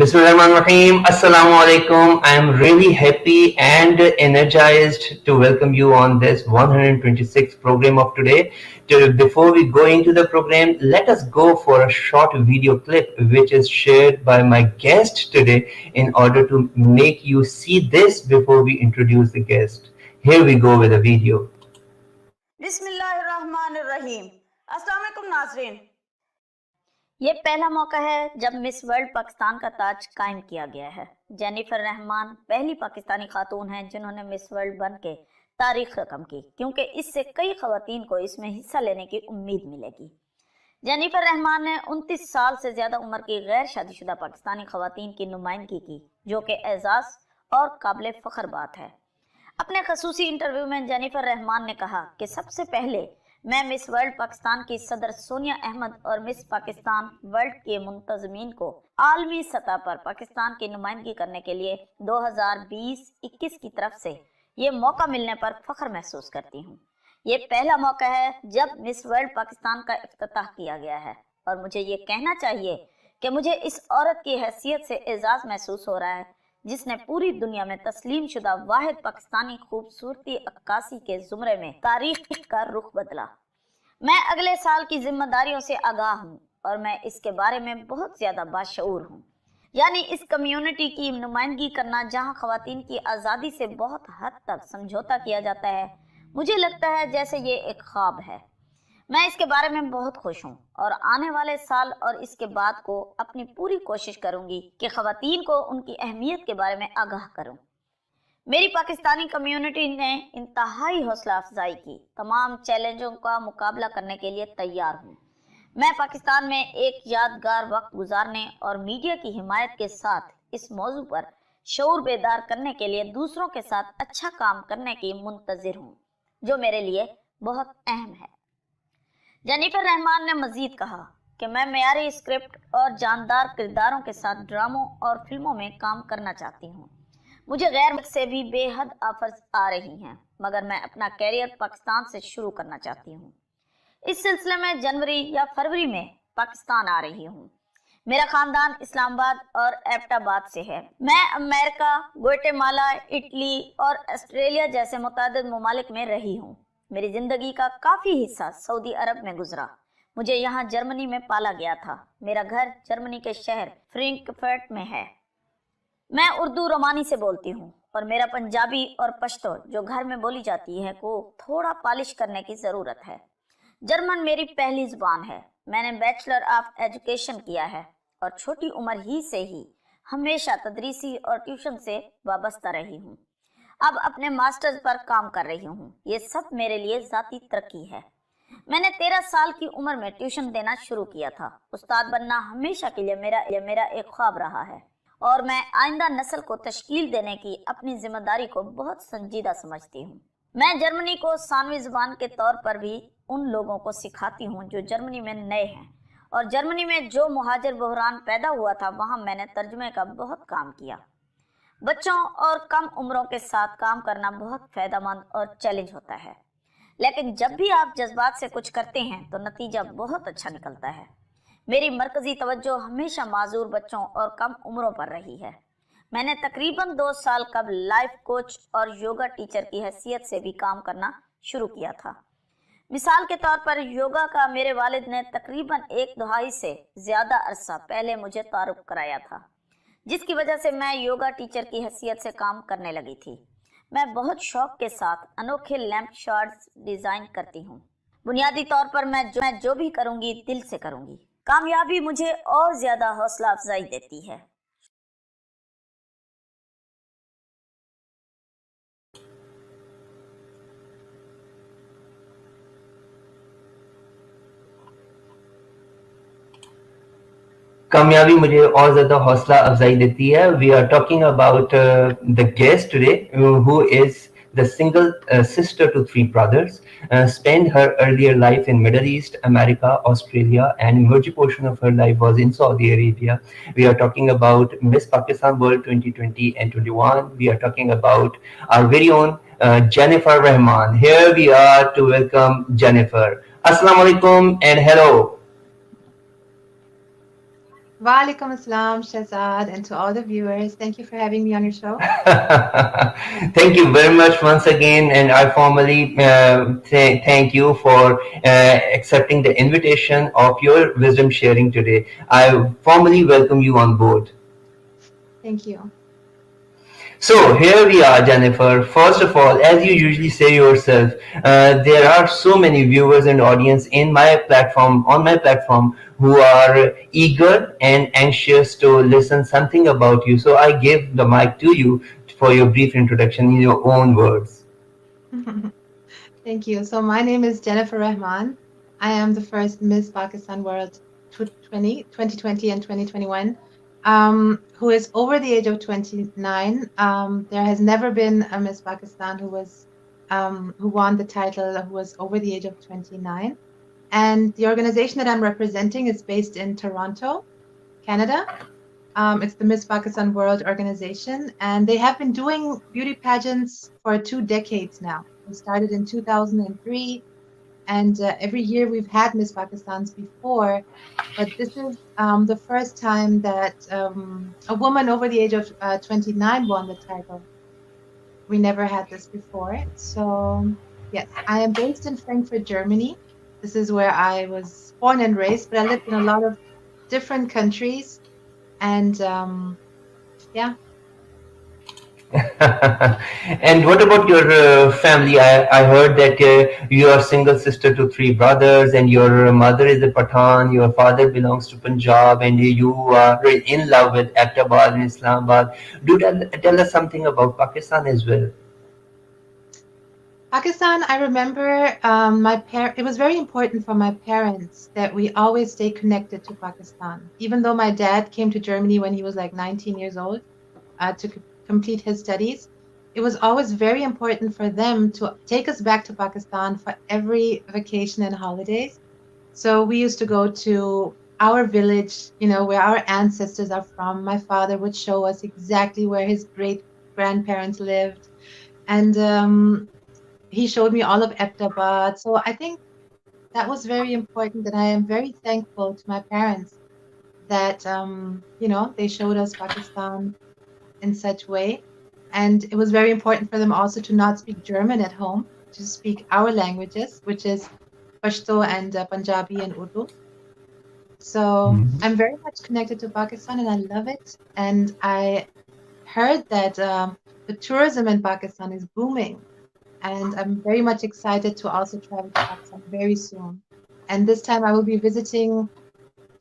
Bismillahirrahmanirrahim. Assalamu alaikum. I am really happy and energized to welcome you on this 126th program of today. Before we go into the program, let us go for a short video clip which is shared by my guest today in order to make you see this before we introduce the guest. Here we go with the video. बिस्मिल्लाहिर्रहमानिर्रहीम। अस्सलाम वालेकुम नाज़रीन। ये पहला मौका है जब miss world Pakistan का ताज कायम किया गया है। जेनिफर रहमान पहली पाकिस्तानी खातून हैं जिन्होंने मिस वर्ल्ड बन के तारीख रकम की, क्योंकि इससे कई खवातीन को इसमें हिस्सा लेने की उम्मीद मिलेगी। जेनिफर रहमान ने 29 साल से ज्यादा उम्र की गैर शादीशुदा पाकिस्तानी खवातीन की नुमाइंदगी की, जो कि एजाज और काबिल फख्र बात है। अपने खसूसी इंटरव्यू में जेनिफर रहमान ने कहा कि सबसे पहले मैं मिस वर्ल्ड पाकिस्तान की सदर सोनिया अहमद और मिस पाकिस्तान वर्ल्ड के मुंतजमीन को आलमी सतह पर पाकिस्तान की नुमाइंदगी करने के लिए 2020-21 की तरफ से ये मौका मिलने पर फख्र महसूस करती हूँ। ये पहला मौका है जब मिस वर्ल्ड पाकिस्तान का इफ्तिताह किया गया है और मुझे ये कहना चाहिए कि मुझे इस औरत की हैसियत से एजाज महसूस हो रहा है जिसने पूरी दुनिया में तस्लीम शुदा वाहिद पाकिस्तानी खूबसूरती अक्कासी के जुमरे में तारीख का रुख बदला। मैं अगले साल की जिम्मेदारियों से आगाह हूँ और मैं इसके बारे में बहुत ज्यादा बाशऊर हूँ, यानी इस कम्युनिटी की नुमाइंदगी करना जहाँ खवातीन की आज़ादी से बहुत हद तक समझौता किया जाता है। मुझे लगता है जैसे ये एक ख्वाब है। मैं इसके बारे में बहुत खुश हूँ और आने वाले साल और इसके बाद को अपनी पूरी कोशिश करूंगी कि खवातीन को उनकी अहमियत के बारे में आगाह करूं। मेरी पाकिस्तानी कम्युनिटी ने इंतहाई हौसला अफजाई की, तमाम चैलेंजों का मुकाबला करने के लिए तैयार हूँ। मैं पाकिस्तान में एक यादगार वक्त गुजारने और मीडिया की हिमायत के साथ इस मौजू पर शऊर बेदार करने के लिए दूसरों के साथ अच्छा काम करने की मुंतजिर हूँ, जो मेरे लिए बहुत अहम है। जेनिफर रहमान ने मजीद कहा कि मैं मेयारी स्क्रिप्ट और जानदार किरदारों के साथ ड्रामों और फिल्मों में काम करना चाहती हूँ। मुझे गैर मुल्क से भी बेहद ऑफर्स आ रही हैं, मगर मैं अपना कैरियर पाकिस्तान से शुरू करना चाहती हूँ। इस सिलसिले में जनवरी या फरवरी में पाकिस्तान आ रही हूँ। मेरा खानदान इस्लामाबाद और एबटाबाद से है। मैं अमेरिका, ग्वाटेमाला, इटली और ऑस्ट्रेलिया जैसे मुतअद्दिद ममालिक में रही हूँ। मेरी जिंदगी का काफी हिस्सा सऊदी अरब में गुजरा। मुझे यहाँ जर्मनी में पाला गया था। मेरा घर जर्मनी के शहर फ्रैंकफर्ट में है। मैं उर्दू रोमानी से बोलती हूँ और मेरा पंजाबी और पश्तो जो घर में बोली जाती है को थोड़ा पॉलिश करने की जरूरत है। जर्मन मेरी पहली जुबान है। मैंने बैचलर ऑफ एजुकेशन किया है और छोटी उम्र ही से ही हमेशा तदरीसी और ट्यूशन से वाबस्ता रही हूँ। अब अपने मास्टर्स पर काम कर रही हूँ। ये सब मेरे लिए जाती तरक्की है। मैंने 13 साल की उम्र में ट्यूशन देना शुरू किया था। उस्ताद बनना हमेशा के लिए मेरा एक ख्वाब रहा है और मैं आइंदा नस्ल को तश्कील देने की अपनी जिम्मेदारी को बहुत संजीदा समझती हूँ। मैं जर्मनी को सानवी जुबान के तौर पर भी उन लोगों को सिखाती हूँ जो जर्मनी में नए हैं, और जर्मनी में जो मुहाजिर बहरान पैदा हुआ था वहाँ मैंने तर्जुमे का बहुत काम किया। बच्चों और कम उम्रों के साथ काम करना बहुत फायदेमंद और चैलेंज होता है, लेकिन जब भी आप जज्बात से कुछ करते हैं तो नतीजा बहुत अच्छा निकलता है। मेरी मरकजी तवज्जो हमेशा माजूर बच्चों और कम उम्रों पर रही है। मैंने तकरीबन 2 साल कबल लाइफ कोच और योगा टीचर की हैसियत से भी काम करना शुरू किया था। मिसाल के तौर पर योगा का मेरे वालिद ने तकरीबन 1 दहाई से ज्यादा अरसा पहले मुझे तारुफ कराया था, जिसकी वजह से मैं योगा टीचर की हैसियत से काम करने लगी थी। मैं बहुत शौक के साथ अनोखे लैंप शॉट्स डिजाइन करती हूँ। बुनियादी तौर पर मैं जो भी करूँगी दिल से करूँगी। कामयाबी मुझे और ज्यादा हौसला अफजाई देती है। कामयाबी मुझे और ज़्यादा हौसला अफजाई देती है. We are talking about the guest today, who is the single sister to 3 brothers, spent her earlier life in Middle East, America, Australia, and major portion of her life was in Saudi Arabia. We are talking about Miss Pakistan World 2020 and 21. We are talking about our very own Jennefer Rahman. Here we are to welcome Jennefer. Assalamu alaikum and hello. Walaikum assalam, Shahzad, and to all the viewers. Thank you for having me on your show. Thank you very much once again, and I formally thank you for accepting the invitation of your wisdom sharing today. I formally welcome you on board. Thank you. So here we are, Jennifer. First of all, as you usually say yourself, there are so many viewers and audience on my platform, who are eager and anxious to listen something about you. So I give the mic to you for your brief introduction in your own words. Thank you. So my name is Jennefer Rahman. I am the first Miss Pakistan World 2020 and 2021, who is over the age of 29. There has never been a Miss Pakistan who won the title who was over the age of 29. And the organization that I'm representing is based in Toronto, Canada. It's the Miss Pakistan World organization, and they have been doing beauty pageants for 2 decades now. They started in 2003, and every year we've had Miss Pakistans before, but this is the first time that a woman over the age of 29 won the title. We never had this before. So, yes, I am based in Frankfurt, Germany. This is where I was born and raised, but I lived in a lot of different countries. And yeah. And what about your family? I heard that you are single sister to three brothers, and your mother is a Pathan, your father belongs to Punjab, and you are in love with Abbottabad and Islamabad. Do tell us something about Pakistan as well. Pakistan, I remember it was very important for my parents that we always stay connected to Pakistan. Even though my dad came to Germany when he was like 19 years old to complete his studies, it was always very important for them to take us back to Pakistan for every vacation and holidays. So we used to go to our village, where our ancestors are from. My father would show us exactly where his great grandparents lived. And he showed me all of Abbottabad. So I think that was very important, and I am very thankful to my parents that they showed us Pakistan in such way. And it was very important for them also to not speak German at home, to speak our languages, which is Pashto and Punjabi and Urdu. So I'm very much connected to Pakistan, and I love it. And I heard that the tourism in Pakistan is booming. And I'm very much excited to also travel to Pakistan very soon. And this time I will be visiting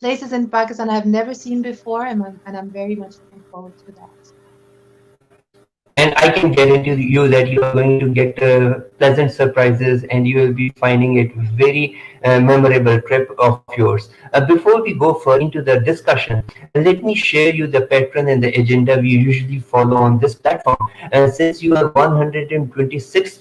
places in Pakistan I've never seen before, and I'm very much looking forward to that. And I can guarantee you that you are going to get pleasant surprises, and you will be finding it very memorable trip of yours. Before we go further into the discussion, let me share you the pattern and the agenda we usually follow on this platform. Since you are 126th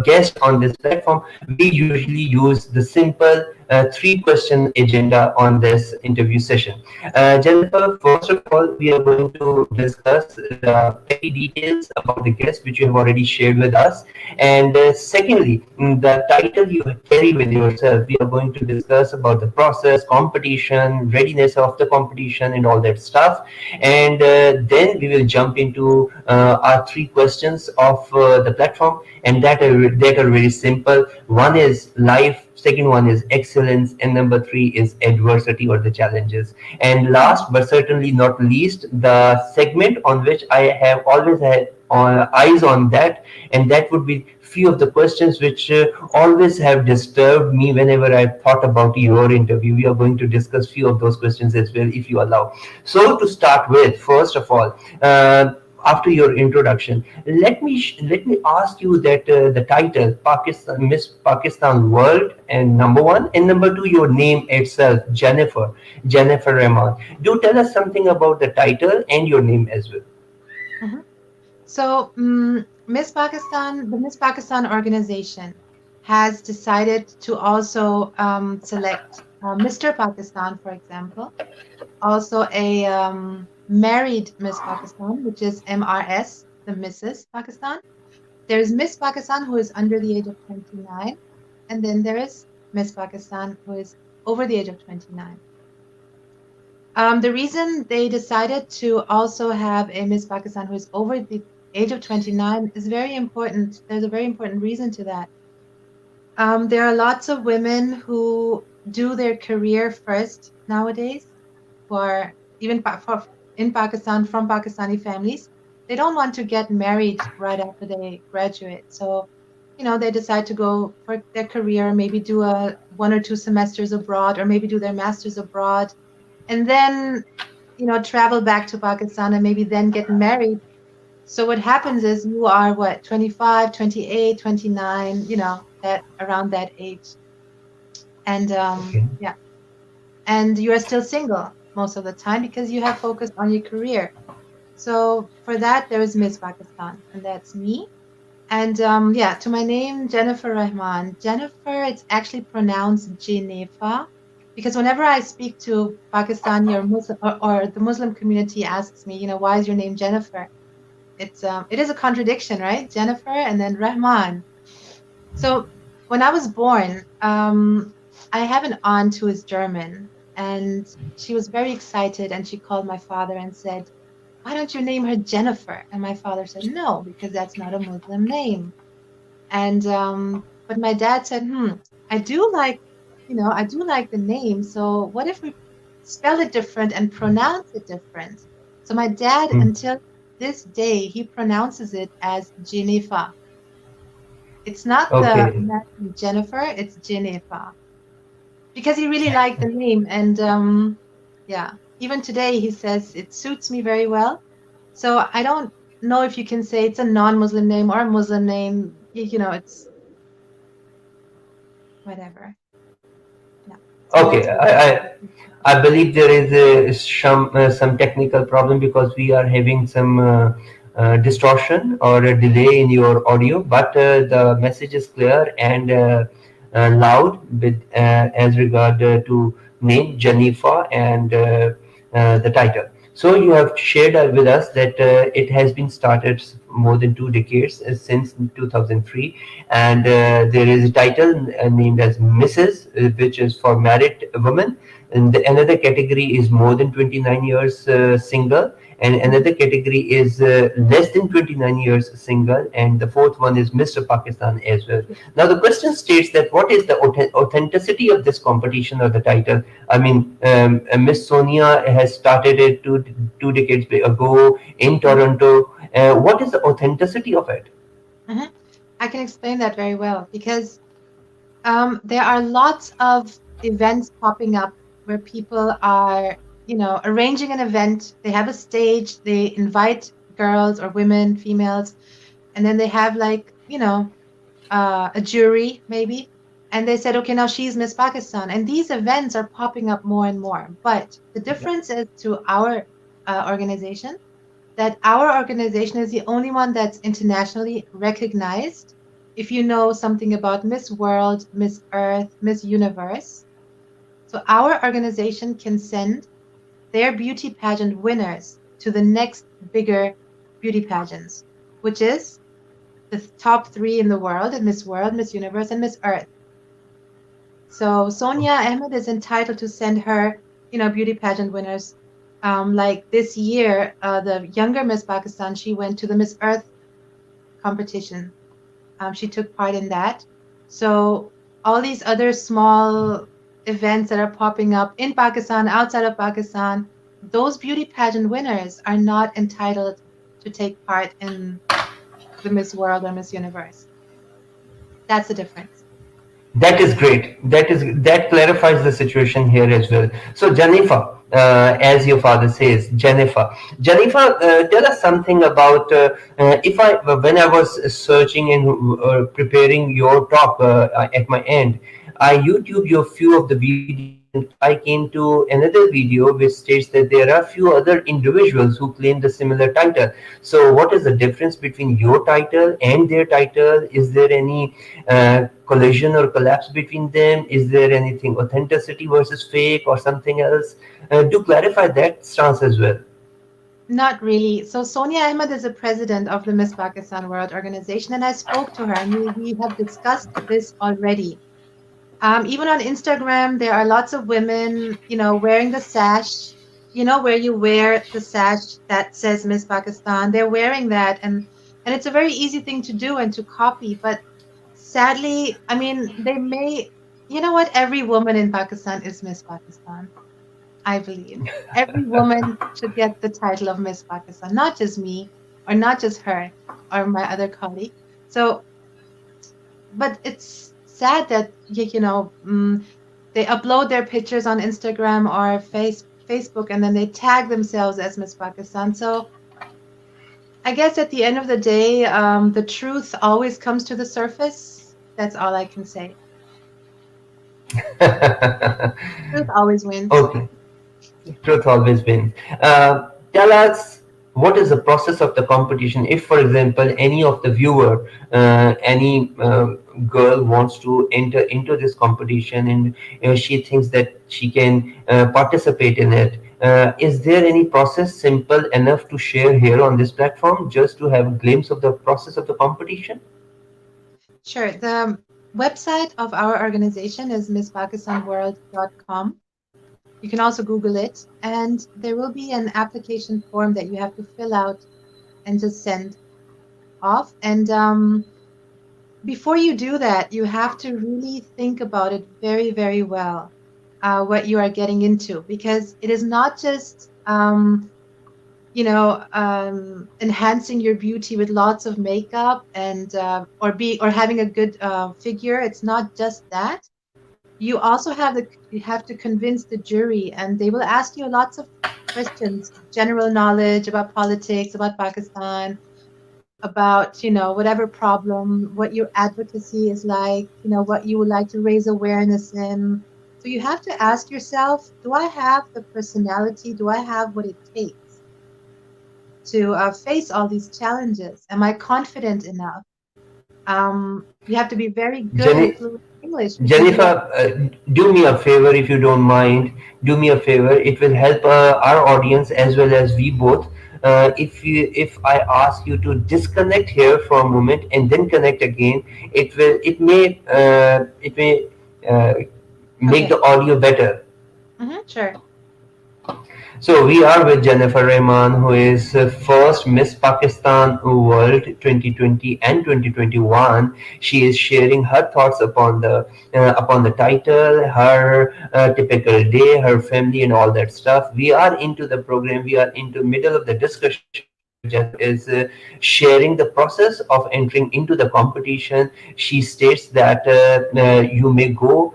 guest on this platform, we usually use the simple three-question agenda on this interview session. Jennifer, first of all, we are going to discuss the petty details about the guest, which you have already shared with us. And secondly, the title you carry with yourself, we are going to discuss about the process, competition, readiness of the competition, and all that stuff. And then we will jump into our three questions of the platform, and that are very simple. One is life, second one is excellence, and number three is adversity or the challenges. And last but certainly not least, the segment on which I have always had eyes on that, and that would be few of the questions which always have disturbed me whenever I thought about your interview. We are going to discuss few of those questions as well, if you allow. So to start with, first of all, after your introduction, let me ask you that the title Pakistan, Miss Pakistan World, and number one, and number two, your name itself, Jennefer Rahman. Do tell us something about the title and your name as well. Mhm. So, the Miss Pakistan organization has decided to also select Mr. Pakistan, for example, also a married Miss Pakistan, which is MRS, the Mrs. Pakistan. There's Miss Pakistan who is under the age of 29, and then there is Miss Pakistan who is over the age of 29. The reason they decided to also have a Miss Pakistan who is over the age of 29 is very important. There's a very important reason to that. There are lots of women who do their career first nowadays, who are even in Pakistan from Pakistani families. They don't want to get married right after they graduate. So, they decide to go for their career, maybe do a 1 or 2 semesters abroad, or maybe do their masters abroad, and then, travel back to Pakistan and maybe then get married. So what happens is you are what, 25, 28, 29, that around that age. And Okay. yeah, and you are still single most of the time because you have focused on your career. So for that, there is Miss Pakistan, and that's me. And yeah, to my name, Jennefer Rahman. Jennefer, it's actually pronounced Jennefer, because whenever I speak to Pakistani or Muslim or the Muslim community asks me, why is your name Jennefer? It is a contradiction, right? Jennefer and then Rahman. So when I was born, I have an aunt who is German, and she was very excited, and she called my father and said, "Why don't you name her Jennefer?" And my father said, "No, because that's not a Muslim name." And but my dad said, I do like, I do like the name. So what if we spell it different and pronounce it different? So my dad, Hmm. until this day, he pronounces it as Jennifer. It's not the Okay. American Jennifer, it's Jennifer. Because he really liked the name. And yeah, even today he says it suits me very well. So I don't know if you can say it's a non-Muslim name or a Muslim name. It's whatever. Yeah. So Okay. that's what. I believe there is some technical problem because we are having some distortion or a delay in your audio, but the message is clear and loud with as regard to name Janifa and the title. So you have shared with us that it has been started more than 2 decades since 2003, and there is a title named as Mrs., which is for married women, and another category is more than 29 years single, and another category is less than 29 years single, and the fourth one is Mr. Pakistan as well. Now the question states that what is the authenticity of this competition or the title? I mean, Miss Sonia has started it two decades ago in Toronto. What is the authenticity of it? Mhm. I can explain that very well because there are lots of events popping up where people are, arranging an event. They have a stage, they invite girls or women, females, and then they have like, a jury maybe. And they said, okay, now she's Miss Pakistan. And these events are popping up more and more. But the difference is to our organization that our organization is the only one that's internationally recognized. If you know something about Miss World, Miss Earth, Miss Universe, so our organization can send their beauty pageant winners to the next bigger beauty pageants, which is the top three in the world: Miss World, Miss Universe, and Miss Earth. So Sonia Ahmed is entitled to send her, beauty pageant winners. Like this year, the younger Miss Pakistan, she went to the Miss Earth competition. She took part in that. So all these other small events that are popping up in Pakistan, outside of Pakistan, those beauty pageant winners are not entitled to take part in the Miss World or Miss Universe. That's the difference. That is great. That clarifies the situation here as well. So, Jennifer, as your father says, Jennifer, tell us something about if I when I was searching and preparing your talk at my end, I YouTube your few of the videos and I came to another video which states that there are few other individuals who claim the similar title. So, what is the difference between your title and their title? Is there any collision or collapse between them? Is there anything authenticity versus fake or something else? Do clarify that stance as well. Not really. So Sonia Ahmed is the president of the Miss Pakistan World Organization, and I spoke to her, and we have discussed this already. Even on Instagram, there are lots of women, wearing the sash, where you wear the sash that says Miss Pakistan. They're wearing that, and it's a very easy thing to do and to copy. But sadly, I mean, they may, you know what? Every woman in Pakistan is Miss Pakistan, I believe. Every woman should get the title of Miss Pakistan, not just me, or not just her, or my other colleague. So, but it's sad that they upload their pictures on Instagram or Facebook, and then they tag themselves as Miss Pakistan. So I guess at the end of the day, the truth always comes to the surface. That's all I can say. Truth always wins. Okay. Truth always wins. Tell us what is the process of the competition. If, for example, any of the viewer, any girl wants to enter into this competition and she thinks that she can participate in it, is there any process simple enough to share here on this platform just to have a glimpse of the process of the competition? Sure. The website of our organization is misspakistanworld.com. You can also Google it, and there will be an application form that you have to fill out and just send off. And before you do that, you have to really think about it very, very well, what you are getting into, because it is not just enhancing your beauty with lots of makeup and or having a good figure. It's not just that. You have to convince the jury, and they will ask you lots of questions, general knowledge about politics, about Pakistan, about whatever problem, what your advocacy is like, what you would like to raise awareness in. So you have to ask yourself, do I have the personality? Do I have what it takes to face all these challenges? Am I confident enough? You have to be very good and Jenny, fluent in English because you are. Jennifer, do me a favor if you don't mind. Do me a favor. It will help our audience as well as we both. If I ask you to disconnect here for a moment and then connect again, it may uh, make Okay. the audio better. Sure. So we are with Jennefer Rahman, who is first Miss Pakistan World 2020 and 2021. She is sharing her thoughts upon the title, her typical day, her family, and all that stuff. We are into the program. We are into middle of the discussion where Jennifer is sharing the process of entering into the competition. She states that you may go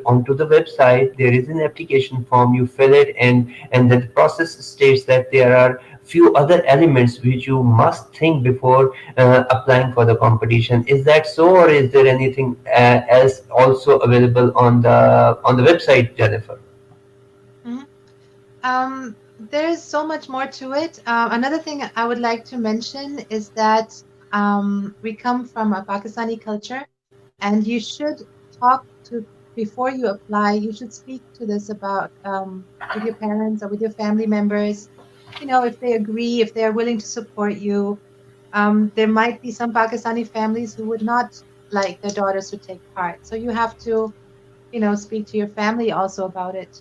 onto the website. There is an application form. You fill it, and then the process states that there are few other elements which you must think before applying for the competition. Is that so, or is there anything else also available on the website, Jennifer? Mhm. There's so much more to it. Another thing I would like to mention is that we come from a Pakistani culture, and you should talk to before you apply. You should speak to this about with your parents or with your family members. If they agree, if they are willing to support you. There might be some Pakistani families who would not like their daughters to take part. So you have to, speak to your family also about it.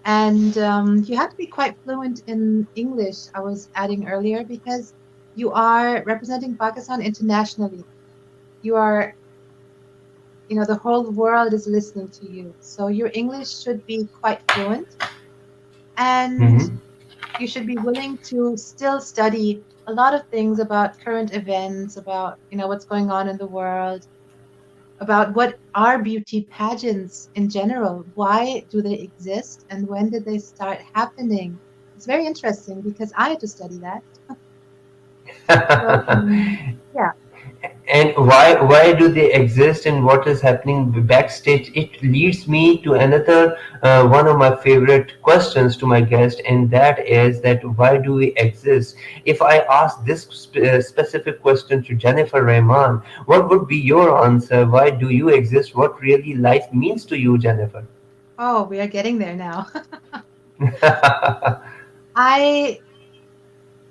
And you have to be quite fluent in English, I was adding earlier, because you are representing Pakistan internationally. You are, the whole world is listening to you. So your English should be quite fluent, and Hmm. you should be willing to still study a lot of things about current events, about, what's going on in the world, about what are beauty pageants in general. Why do they exist, and when did they start happening? It's very interesting because I had to study that. So, yeah. And why do they exist and what is happening backstage? It leads me to another one of my favorite questions to my guest, and that is that why do we exist? If I ask this specific question to Jennefer Rahman, what would be your answer? Why do you exist? What really life means to you, Jennefer? Oh, we are getting there now. I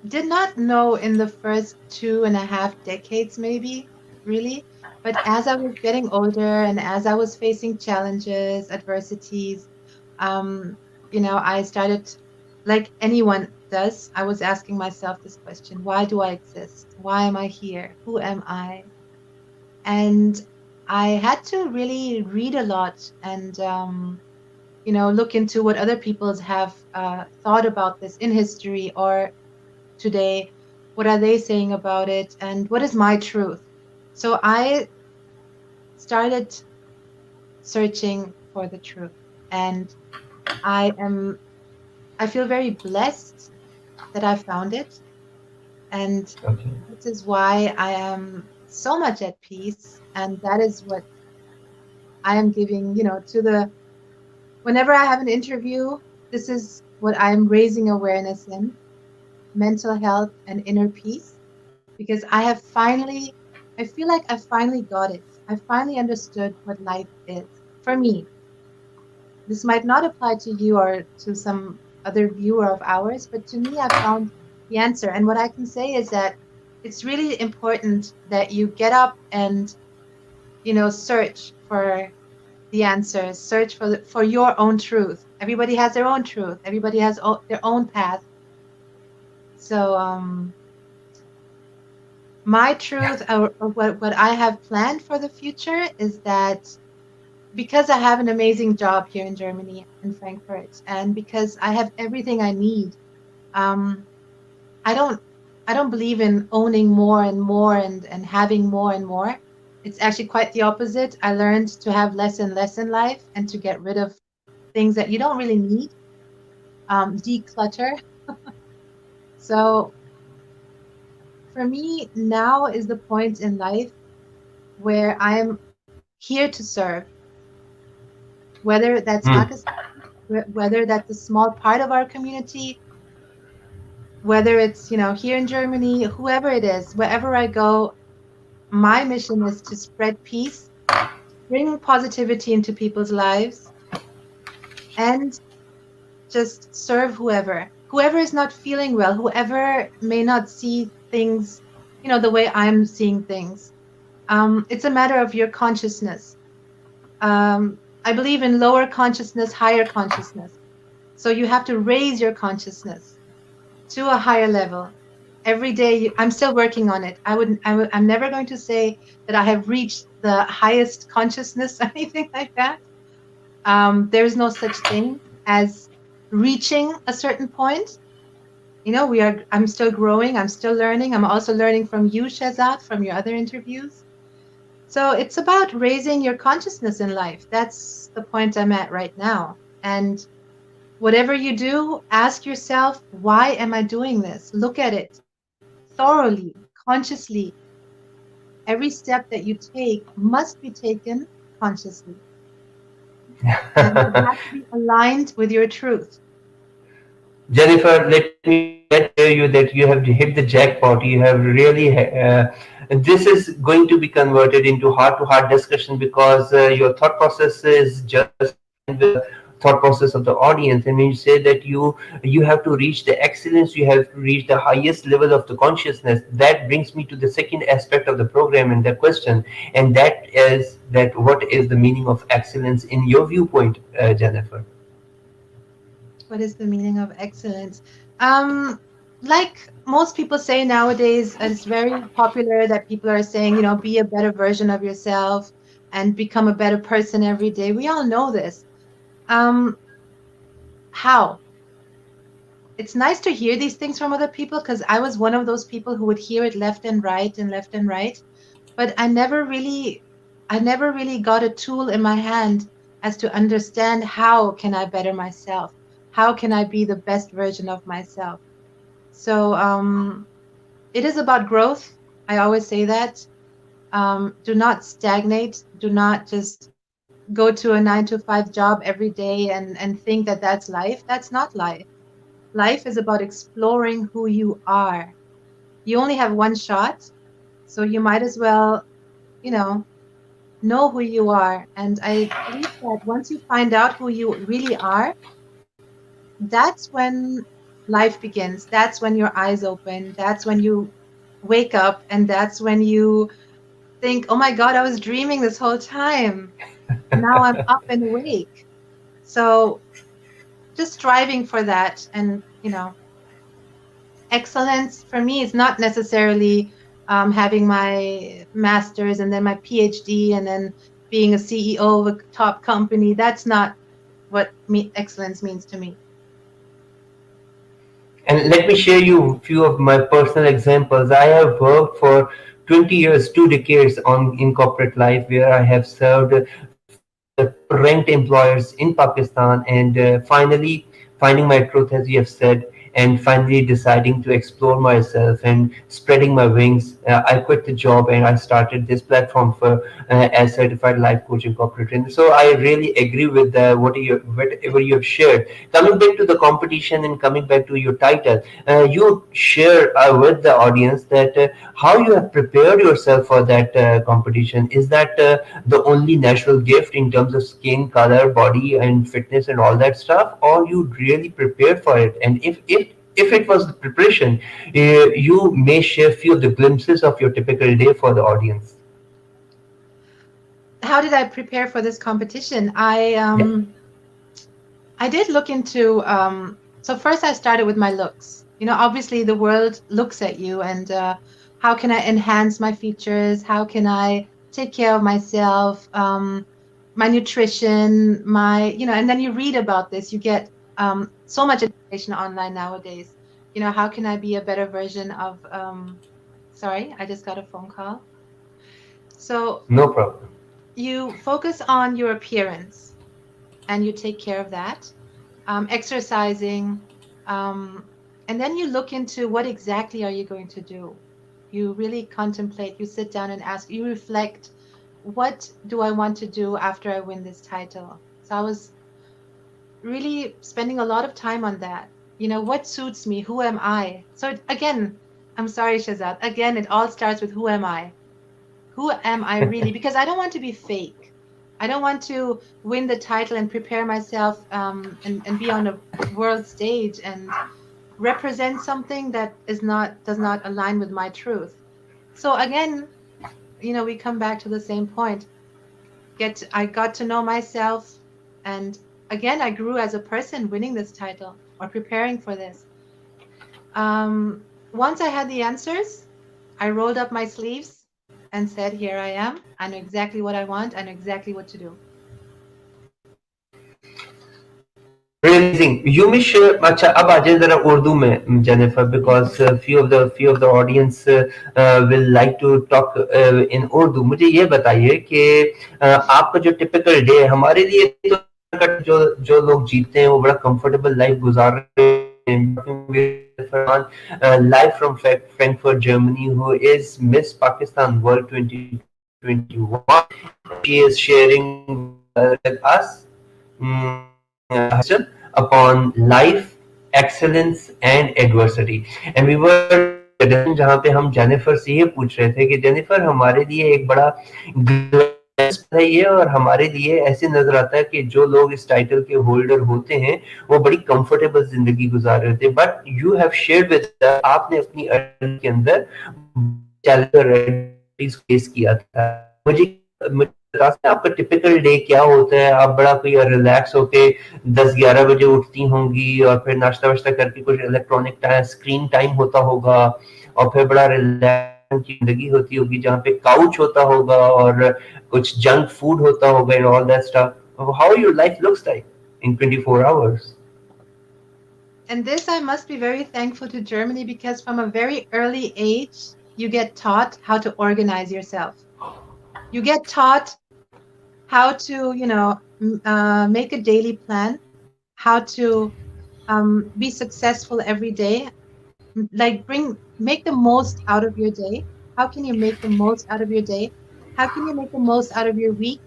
did not know in the first 2.5 decades, maybe, really. But as I was getting older and as I was facing challenges, adversities, um, I started. like anyone does, I was asking myself this question: why do I exist? Why am I here? Who am I? And I had to really read a lot and look into what other peoples have thought about this in history or today. What are they saying about it? And what is my truth? So I started searching for the truth. And I am, I feel very blessed that I found it. And Okay. this is why I am so much at peace. And that is what I am giving, whenever I have an interview, this is what I'm raising awareness in: mental health and inner peace. Because I feel like I finally got it. I finally understood what life is for me. This might not apply to you or to some other viewer of ours, but to me, I found the answer. And what I can say is that it's really important that you get up and, search for the answers, search for your own truth. Everybody has their own truth. Everybody has their own path. So, my truth, or what I have planned for the future, is that because I have an amazing job here in Germany, in Frankfurt, and because I have everything I need, um, I don't I don't believe in owning more and more and having more and more. It's actually quite the opposite. I learned to have less and less in life and to get rid of things that you don't really need, declutter. So for me, now is the point in life where I'm here to serve, whether that's Hmm. Pakistan, whether that's a small part of our community, whether it's, here in Germany, whoever it is, wherever I go, my mission is to spread peace, bring positivity into people's lives, and just serve whoever is not feeling well, whoever may not see things, the way I'm seeing things. It's a matter of your consciousness. I believe in lower consciousness, higher consciousness. So you have to raise your consciousness to a higher level. Every day, I'm still working on it. I'm never going to say that I have reached the highest consciousness or anything like that. There is no such thing as reaching a certain point. I'm still growing. I'm still learning. I'm also learning from you, Shahzad, from your other interviews. So it's about raising your consciousness in life. That's the point I'm at right now. And whatever you do, ask yourself, why am I doing this? Look at it thoroughly, consciously. Every step that you take must be taken consciously, and it has to be aligned with your truth. Jennifer, let me tell you that you have hit the jackpot. You have really, this is going to be converted into heart-to-heart discussion because your thought process is just aligned with the thought process of the audience. And when you say that you have to reach the excellence, you have to reach the highest level of the consciousness. That brings me to the second aspect of the program and the question, and that is that what is the meaning of excellence in your viewpoint, Jennifer? What is the meaning of excellence? Um, like most people say nowadays, it's very popular that people are saying, be a better version of yourself and become a better person every day. We all know this. Um, how? It's nice to hear these things from other people because I was one of those people who would hear it left and right and left and right, but I never really got a tool in my hand as to understand how can I better myself? How can I be the best version of myself? So it is about growth. I always say that. Do not stagnate. Do not just go to a 9 to 5 job every day and think that that's life. That's not life. Life is about exploring who you are. You only have one shot, so you might as well, you know who you are. And I believe that once you find out who you really are, that's when life begins. That's when your eyes open. That's when you wake up. And that's when you think, oh my God, I was dreaming this whole time. Now I'm up and awake. So just striving for that and you know, excellence for me is not necessarily having my master's and then my PhD and then being a CEO of a top company. That's not what excellence means to me. And let me share you a few of my personal examples. I have worked for 20 years, 2 decades in corporate life, where I have served for the top ranked employers in Pakistan, and finally finding my truth, as you have said, and finally deciding to explore myself and spreading my wings. I quit the job and I started this platform for as certified life coach and corporate trainer. So I really agree with whatever you have shared. Coming back to the competition and coming back to your title, you share with the audience that how you have prepared yourself for that competition. Is that the only natural gift in terms of skin color, body, and fitness and all that stuff, or you really prepared for it? And if it was the preparation, you may share few of the glimpses of your typical day for the audience. How did I prepare for this competition? Yeah. I did look into so first I started with my looks. You know, obviously the world looks at you and how can I enhance my features? How can I take care of myself? My nutrition, and then you read about this. You get so much information online nowadays. You know, how can I be a better version of sorry, I just got a phone call. So No problem. you focus on your appearance and you take care of that, exercising, and then you look into what exactly are you going to do. You really contemplate, you sit down and ask, you reflect, what do I want to do after I win this title? So I was really spending a lot of time on that. You know, what suits me? Who am I? So again, I'm sorry, Shahzad. Again, it all starts with who am I? Who am I really? Because I don't want to be fake. I don't want to win the title and prepare myself and be on a world stage and represent something that does not align with my truth. So again, you know, we come back to the same point. I got to know myself, and again, I grew as a person winning this title or preparing for this. Once I had the answers, I rolled up my sleeves and said, "Here I am. I know exactly what I want. I know exactly what to do." Really amazing. You may share. अच्छा अब आ जाए जरा उर्दू में Jennifer, because few of the audience will like to talk in Urdu. मुझे ये बताइए कि आपका जो typical day है, हमारे लिए तो जो जो लोग जीते हैं वो बड़ा comfortable life गुजार रहे हैं. Live from Frankfurt, Germany, who is Miss Pakistan World 2021. She is sharing with us upon life, excellence and adversity. And we were जहाँ पे हम जेनिफर से ये पूछ रहे थे कि जेनिफर हमारे लिए एक बड़ा है ये, और हमारे लिए ऐसे नजर आता है कि जो लोग इस टाइटल के होल्डर होते हैं वो बड़ी कंफर्टेबल जिंदगी गुजार रहे थे. But you have shared with आपने अपनी अर्न के अंदर चैलेंज फेस किया था. मुझे बता सकते हैं आपका टिपिकल डे क्या होता है? आप बड़ा कोई रिलैक्स होके 10-11 बजे उठती होंगी और फिर नाश्ता वाश्ता करके कुछ इलेक्ट्रॉनिक स्क्रीन टाइम होता होगा और फिर बड़ा रिलैक्स की जिंदगी होती होगी जहाँ पे काउच होता होगा और कुछ जंक फूड होता होगा and all that stuff. How your life looks like in 24 hours? And this, I must be very thankful to Germany, because from a very early age, you get taught how to organize yourself. You get taught how to, make a daily plan, how to be successful every day, like make the most out of your day. How can you make the most out of your day? How can you make the most out of your week?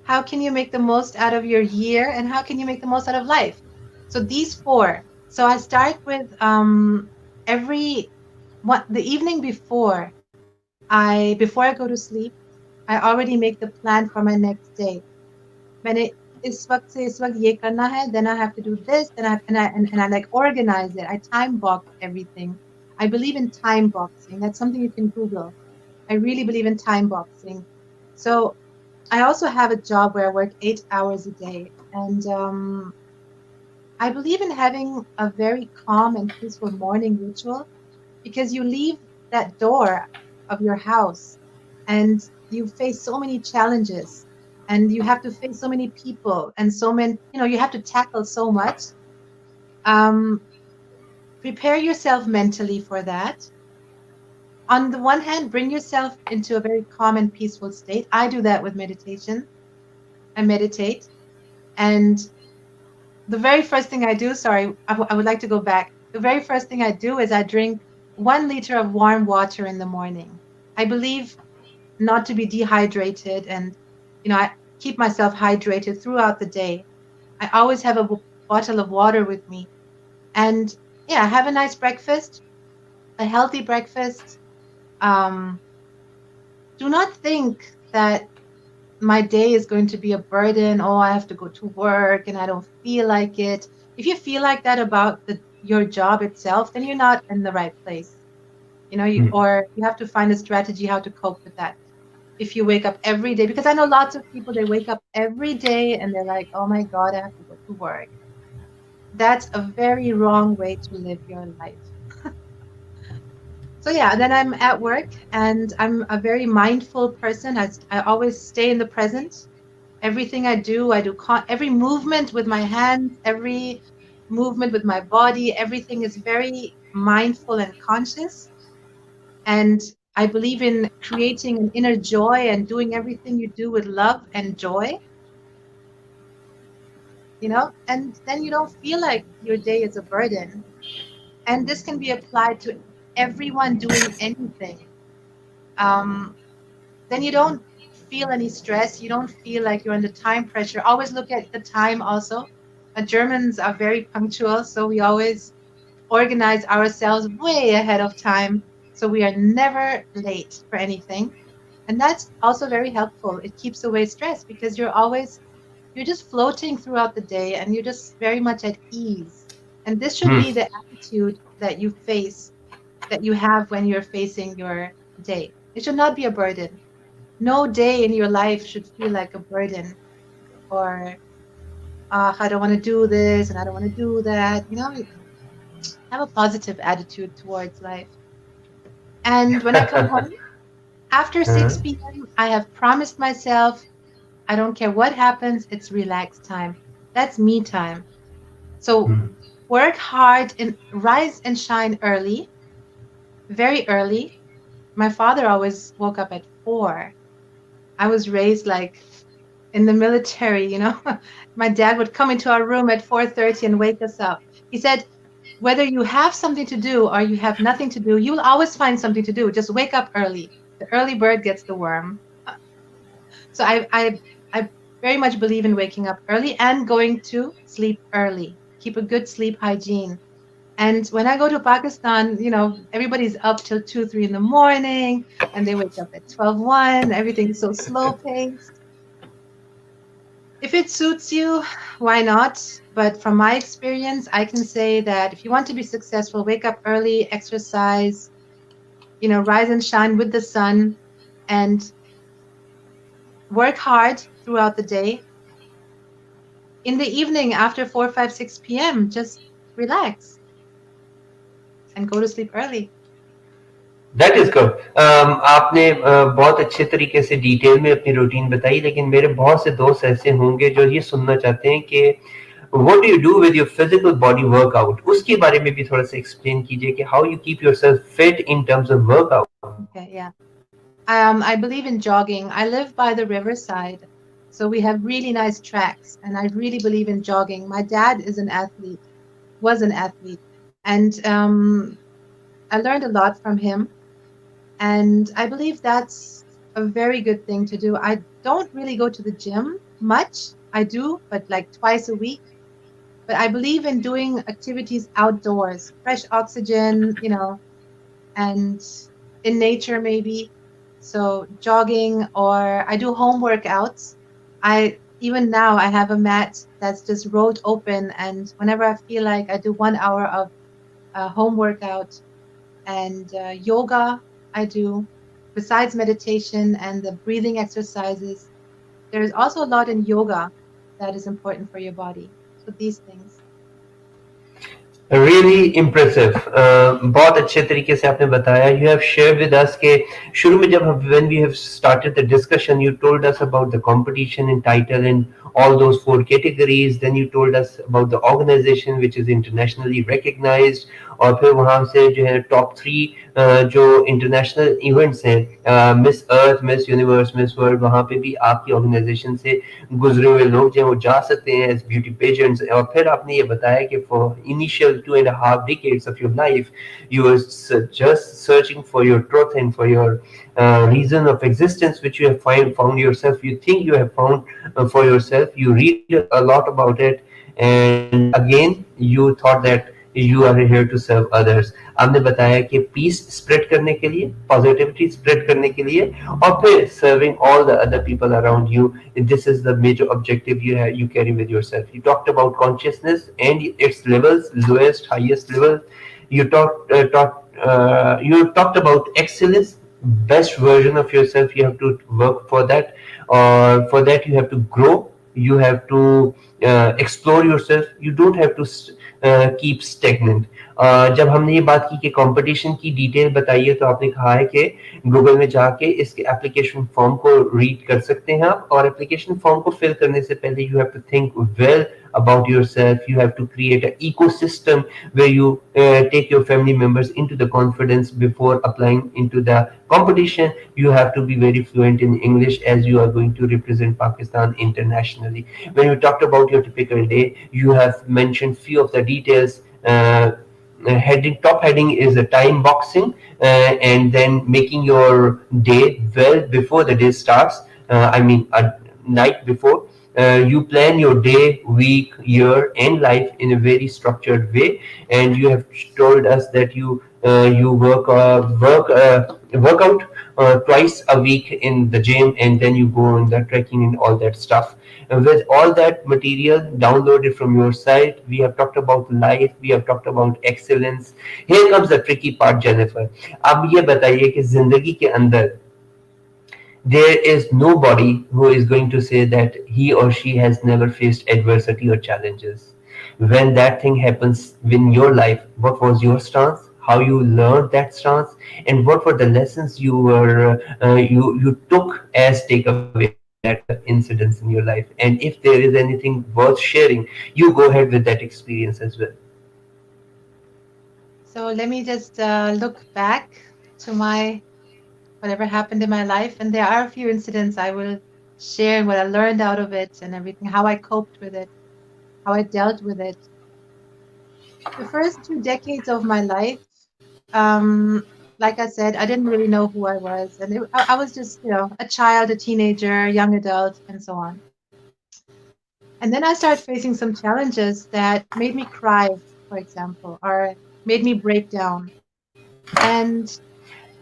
How can you make the most out of your year? And how can you make the most out of life? So these four. So I start with the evening before I go to sleep, I already make the plan for my next day. मैंने इस वक्त से इस वक्त ये करना है, then I have to do this, and I like organize it. I time box everything. I believe in time boxing. That's something you can Google. I really believe in time boxing. So I also have a job where I work 8 hours a day, and I believe in having a very calm and peaceful morning ritual because you leave that door of your house and you face so many challenges and you have to face so many people and so many, you have to tackle so much. Um, Prepare yourself mentally for that. On the one hand, bring yourself into a very calm and peaceful state. I do that with meditation. I meditate. And the very first thing I do, sorry, I would like to go back. The very first thing I do is I drink 1 liter of warm water in the morning. I believe not to be dehydrated and, I keep myself hydrated throughout the day. I always have a bottle of water with me. And yeah, have a nice breakfast, a healthy breakfast. Um, do not think that my day is going to be a burden. Oh, I have to go to work and I don't feel like it. If you feel like that about your job itself, then you're not in the right place. Or you have to find a strategy how to cope with that. If you wake up every day, because I know lots of people, they wake up every day and they're like, oh my God, I have to go to work. That's a very wrong way to live your life. So yeah, then I'm at work and I'm a very mindful person. I always stay in the present. Everything I do every movement with my hands, every movement with my body, everything is very mindful and conscious. And I believe in creating an inner joy and doing everything you do with love and joy, and then you don't feel like your day is a burden. And this can be applied to everyone doing anything. Um, then you don't feel any stress. You don't feel like you're under time pressure. Always look at the time also. Germans are very punctual, so we always organize ourselves way ahead of time. So we are never late for anything. And that's also very helpful. It keeps away stress because you're just floating throughout the day and you're just very much at ease. And this should be the attitude that you have when you're facing your day. It should not be a burden. No day in your life should feel like a burden or I don't want to do this and I don't want to do that. Have a positive attitude towards life. And when I come home after 6 p.m., I have promised myself I don't care what happens, it's relaxed time. That's me time. So work hard and rise and shine early, very early. My father always woke up at 4. I was raised like in the military. My dad would come into our room at 4:30 and wake us up. He said, whether you have something to do or you have nothing to do, you'll always find something to do. Just wake up early. The early bird gets the worm. So I very much believe in waking up early and going to sleep early. Keep a good sleep hygiene. And when I go to Pakistan, everybody's up till 2, 3 in the morning and they wake up at 12:01. Everything's so slow paced. If it suits you, why not? But from my experience, I can say that if you want to be successful, wake up early, exercise, rise and shine with the sun, and work hard throughout the day. In the evening, after 4, 5, 6 p.m., just relax and go to sleep early. That is good. आपने बहुत अच्छे तरीके से detail में अपनी routine बताई, लेकिन मेरे बहुत से दोस्त ऐसे होंगे जो ये सुनना चाहते हैं कि what do you do with your physical body workout? उसके बारे में भी थोड़ा सा एक्सप्लेन कीजिए कि how you keep yourself fit in terms of workout. Okay, yeah. I believe in jogging. I live by the riverside, so we have really nice tracks, and I really believe in jogging. My dad is an athlete, was an athlete, and I learned a lot from him. And I believe that's a very good thing to do. I don't really go to the gym much. I do, but like twice a week. But I believe in doing activities outdoors, fresh oxygen, and in nature maybe. So jogging, or I do home workouts. Even now I have a mat that's just rolled open, and whenever I feel like, I do 1 hour of home workout. And yoga I do, besides meditation and the breathing exercises. There is also a lot in yoga that is important for your body. So these things. Really impressive. बहुत अच्छे तरीके से आपने बताया. You have shared with us कि शुरू में जब when we have started the discussion, you told us about the competition in title and all those four categories. Then you told us about the organization which is internationally recognized. और फिर वहाँ से जो है top three जो international events हैं, Miss Earth, Miss Universe, Miss World, वहाँ पे भी आपकी organization से गुजरे हुए लोग जो हैं वो जा सकते हैं एज ब्यूटी पेजेंट्स. और फिर आपने ये बताया कि for initial 2.5 decades of your life you were just searching for your truth and for your reason of existence, which you have found yourself, you think you have found for yourself, you read a lot about it, and again you thought that you are here to serve others. आपने बताया कि piece spread करने के लिए, positivity spread करने के लिए, और फिर serving all the other people around you. This is the major objective you carry with yourself. You talked about consciousness and its levels, lowest, highest level. You talked about excellence, best version of yourself. You have to work for that, or for that you have to grow. You have to explore yourself. You don't have to keep stagnant. जब हमने ये बात की कि competition की detail बताइए, तो आपने कहा है कि गूगल में जाके इसके एप्लीकेशन फॉर्म को रीड कर सकते हैं आप, और एप्लीकेशन फॉर्म को फिल करने से पहले you have to think well about yourself. You have to create an ecosystem where you take your family members into the confidence before applying into the competition. You have to be very fluent in English as you are going to represent Pakistan internationally. When you talked about your typical day, you have mentioned few of the details. Top heading is a time boxing, and then making your day well before the day starts. I mean, a night before. You plan your day, week, year, and life in a very structured way. And you have told us that you work out twice a week in the gym, and then you go on the trekking and all that stuff. And with all that material downloaded from your site, we have talked about life, we have talked about excellence. Here comes the tricky part, Jennifer. अब ये बताइए कि जिंदगी के अंदर there is nobody who is going to say that he or she has never faced adversity or challenges. When that thing happens in your life, what was your stance? How you learned that stance, and what were the lessons you took as takeaway from that incidents in your life? And if there is anything worth sharing, you go ahead with that experience as well. So let me just look back to my whatever happened in my life, and there are a few incidents I will share what I learned out of it and everything, how I coped with it, how I dealt with it. The first 2 decades of my life, like I said, I didn't really know who I was, and I was just, a child, a teenager, young adult, and so on. And then I started facing some challenges that made me cry, for example, or made me break down. And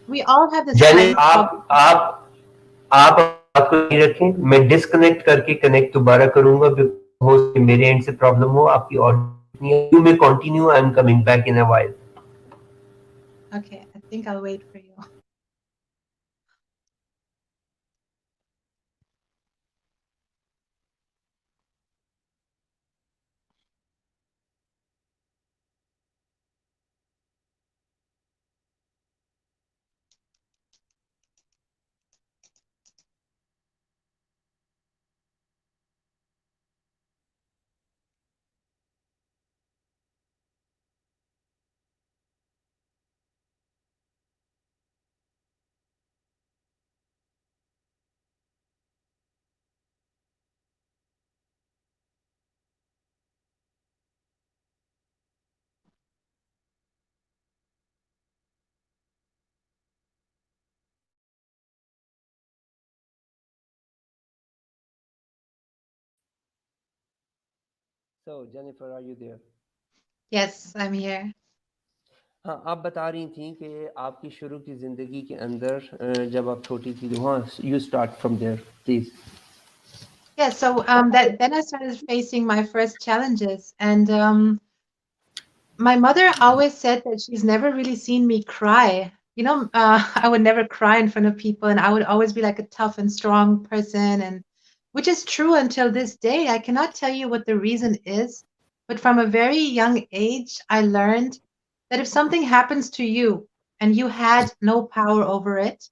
we all have this Jennifer, kind of आप अपनी बात को नहीं रखें. मैं disconnect करके connect दोबारा करूंगा, बिकॉज हो सकता है मेरे एंड से प्रॉब्लम हो, आपकी audio. You may continue, I am coming back in a while. Okay, I think I'll wait for you. So Jennifer, are you there? Yes, I'm here. हाँ, आप बता रही थी कि आपकी शुरू की जिंदगी के अंदर जब आप छोटी थी, तो हाँ, you start from there please. Yeah, so that then I started facing my first challenges, and my mother always said that she's never really seen me cry. I would never cry in front of people, and I would always be like a tough and strong person, and which is true until this day. I cannot tell you what the reason is, But from a very young age, I learned that if something happens to you and you had no power over it,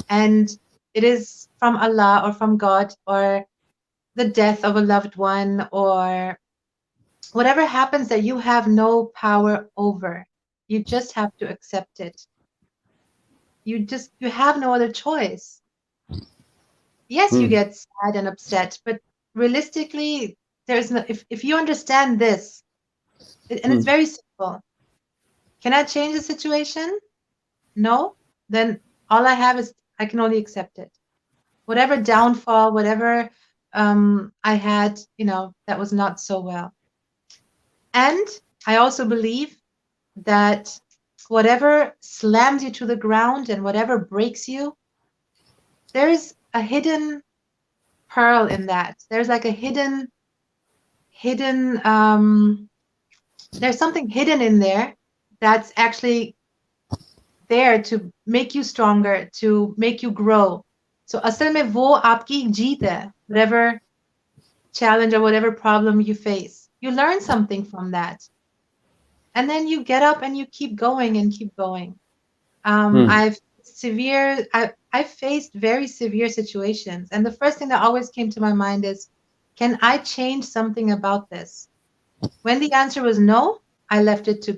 and it is from Allah or from God or the death of a loved one or whatever happens that you have no power over, you just have to accept it. You have no other choice. Yes, you Hmm. get sad and upset, but realistically, there's no, if you understand this, and it's Hmm. very simple. Can I change the situation? No. Then all I have is I can only accept it. Whatever downfall, whatever I had, that was not so well. And I also believe that whatever slams you to the ground and whatever breaks you, there's a hidden pearl in that. There's like a hidden there's something hidden in there that's actually there to make you stronger, to make you grow. So असल में वो आपकी जीत है. Whatever challenge or whatever problem you face, you learn something from that, and then you get up and you keep going and keep going. Hmm. I've faced very severe situations, and the first thing that always came to my mind is, can I change something about this? When the answer was no, I left it to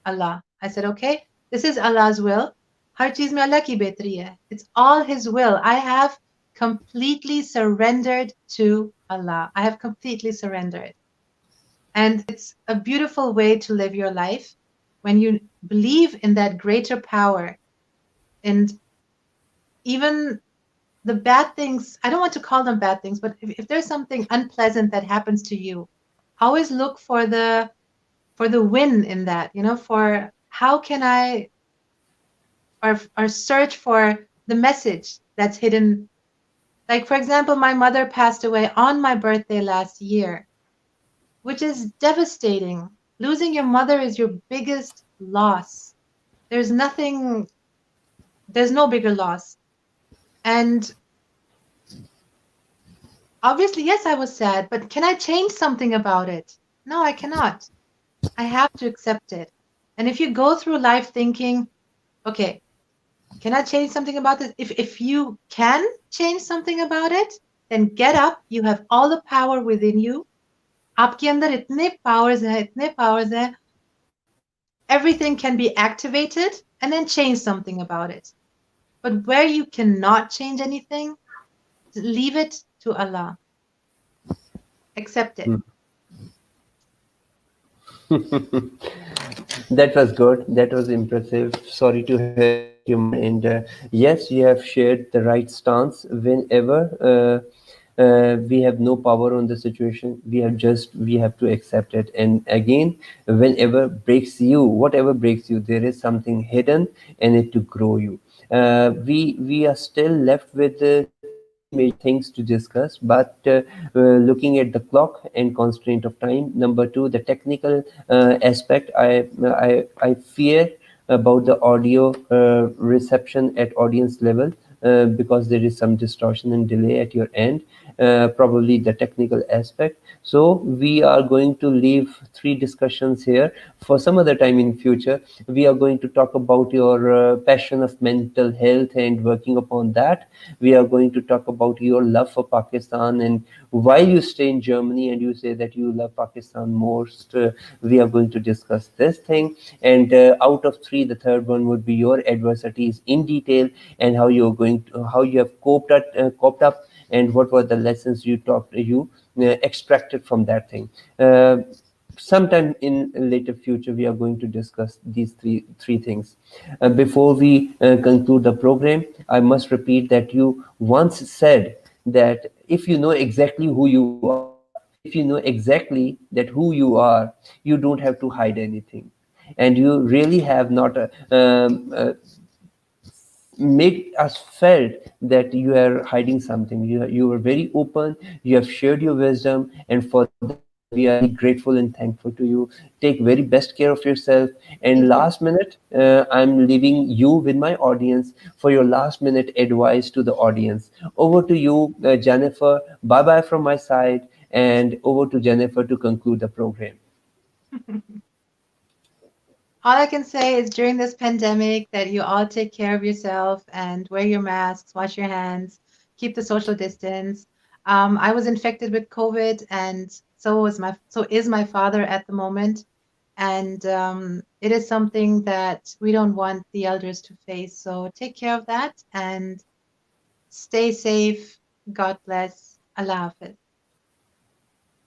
Allah. I said, okay, this is Allah's will. हर चीज में अल्लाह की बेहतरी है. It's all His will. I have completely surrendered to Allah. I have completely surrendered. And it's a beautiful way to live your life when you believe in that greater power. And even the bad things, I don't want to call them bad things, but if there's something unpleasant that happens to you, always look for the win in that, for how can I, or search for the message that's hidden. Like, for example, my mother passed away on my birthday last year, which is devastating. Losing your mother is your biggest loss. There's nothing, there's no bigger loss. And obviously, yes, I was sad, but can I change something about it? No, I cannot. I have to accept it. And if you go through life thinking, okay, can I change something about this? If you can change something about it, then get up. You have all the power within you. आपके अंदर इतने powers हैं, everything can be activated and then change something about it. But where you cannot change anything, leave it to Allah. Accept it. That was good. That was impressive. Sorry to hear about your mom. And yes, you have shared the right stance. Whenever we have no power on the situation, we have to accept it. And again, whenever breaks you, whatever breaks you, there is something hidden in it to grow you. We are still left with three major things to discuss, but looking at the clock and constraint of time. Number two, the technical aspect. I fear about the audio reception at audience level because there is some distortion and delay at your end. Probably the technical aspect. So we are going to leave three discussions here for some other time in future. We are going to talk about your passion of mental health and working upon that. We are going to talk about your love for Pakistan, and why you stay in Germany and you say that you love Pakistan most. We are going to discuss this thing. And out of three, the third one would be your adversities in detail and how you are how you have coped up, and what were the lessons you extracted from that thing. Sometime in later future, we are going to discuss these three things. Before we conclude the program, I must repeat that you once said that if you know exactly who you are, if you know exactly that who you are, you don't have to hide anything, and you really have not make us felt that you are hiding something. You were very open. You have shared your wisdom, and for that we are really grateful and thankful to you. Take very best care of yourself. And Thank you. last minute, I'm leaving you with my audience for your last minute advice to the audience. Over to you, Jennefer. Bye bye from my side, And over to Jennefer to conclude the program. All I can say is during this pandemic that you all take care of yourself and wear your masks, wash your hands, keep the social distance. I was infected with COVID, and so is my father at the moment, and it is something that we don't want the elders to face. So take care of that and stay safe. God bless. Allah Hafiz.